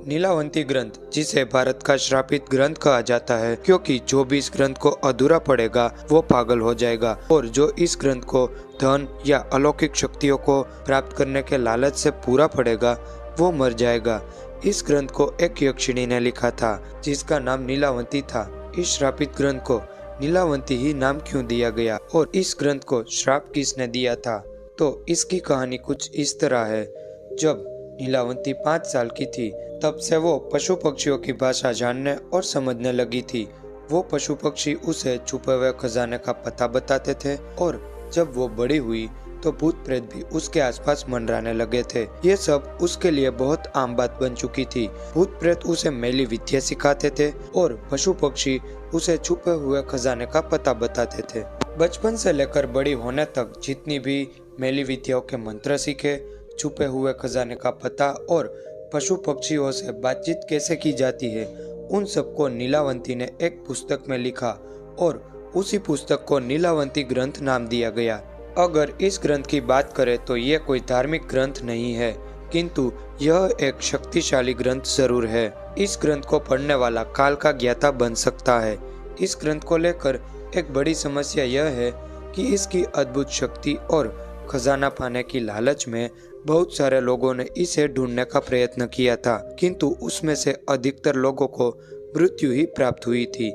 नीलावंती ग्रंथ, जिसे भारत का श्रापित ग्रंथ कहा जाता है, क्योंकि जो भी इस ग्रंथ को अधूरा पढ़ेगा वो पागल हो जाएगा और जो इस ग्रंथ को धन या अलौकिक शक्तियों को प्राप्त करने के लालच से पूरा पढ़ेगा वो मर जाएगा। इस ग्रंथ को एक यक्षिणी ने लिखा था जिसका नाम नीलावंती था। इस श्रापित ग्रंथ को नीलावंती ही नाम क्यों दिया गया और इस ग्रंथ को श्राप किसने दिया था, तो इसकी कहानी कुछ इस तरह है। जब नीलावंती 5 साल की थी तब से वो पशु पक्षियों की भाषा जानने और समझने लगी थी। वो पशु पक्षी उसे छुपे हुए खजाने का पता बताते थे और जब वो बड़ी हुई तो भूत प्रेत भी उसके आसपास मंडराने लगे थे। ये सब उसके लिए बहुत आम बात बन चुकी थी। भूत प्रेत उसे मैली विद्या सिखाते थे और पशु पक्षी उसे छुपे हुए खजाने का पता बताते थे। बचपन से लेकर बड़ी होने तक जितनी भी मैली विद्याओं के मंत्र सीखे, छुपे हुए खजाने का पता और पशु पक्षियों से बातचीत कैसे की जाती है, उन सबको नीलावंती ने एक पुस्तक में लिखा और उसी पुस्तक को नीलावंती ग्रंथ नाम दिया गया। अगर इस ग्रंथ की बात करें तो ये कोई धार्मिक ग्रंथ नहीं है, किंतु यह एक शक्तिशाली ग्रंथ जरूर है। इस ग्रंथ को पढ़ने वाला काल का ज्ञाता बन सकता है। इस ग्रंथ को लेकर एक बड़ी समस्या यह है कि इसकी अद्भुत शक्ति और खजाना पाने की लालच में बहुत सारे लोगों ने इसे ढूंढने का प्रयत्न किया था, किंतु उसमें से अधिकतर लोगों को मृत्यु ही प्राप्त हुई थी,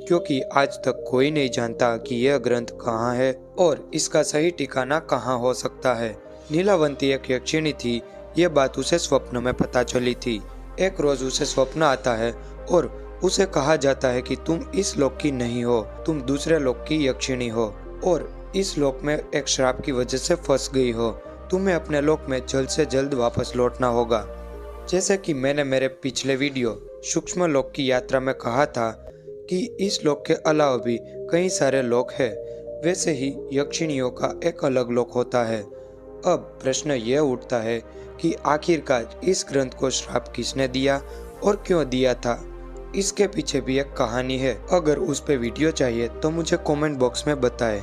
क्योंकि आज तक कोई नहीं जानता कि यह ग्रंथ कहाँ है और इसका सही ठिकाना कहाँ हो सकता है। नीलावंती एक यक्षिणी थी, यह बात उसे स्वप्न में पता चली थी। एक रोज उसे स्वप्न आता है और उसे कहा जाता है कि तुम इस लोक की नहीं हो, तुम दूसरे लोक की यक्षिणी हो और इस लोक में एक श्राप की वजह से फंस गई हो। तुम्हें अपने लोक में जल्द से जल्द वापस लौटना होगा। जैसे कि मैंने मेरे पिछले वीडियो सूक्ष्म लोक की यात्रा में कहा था कि इस लोक के अलावा भी कई सारे लोक हैं, वैसे ही यक्षिणियों का एक अलग लोक होता है। अब प्रश्न यह उठता है कि आखिरकार इस ग्रंथ को श्राप किसने दिया और क्यों दिया था। इसके पीछे भी एक कहानी है। अगर उस पे वीडियो चाहिए तो मुझे कमेंट बॉक्स में बताएं।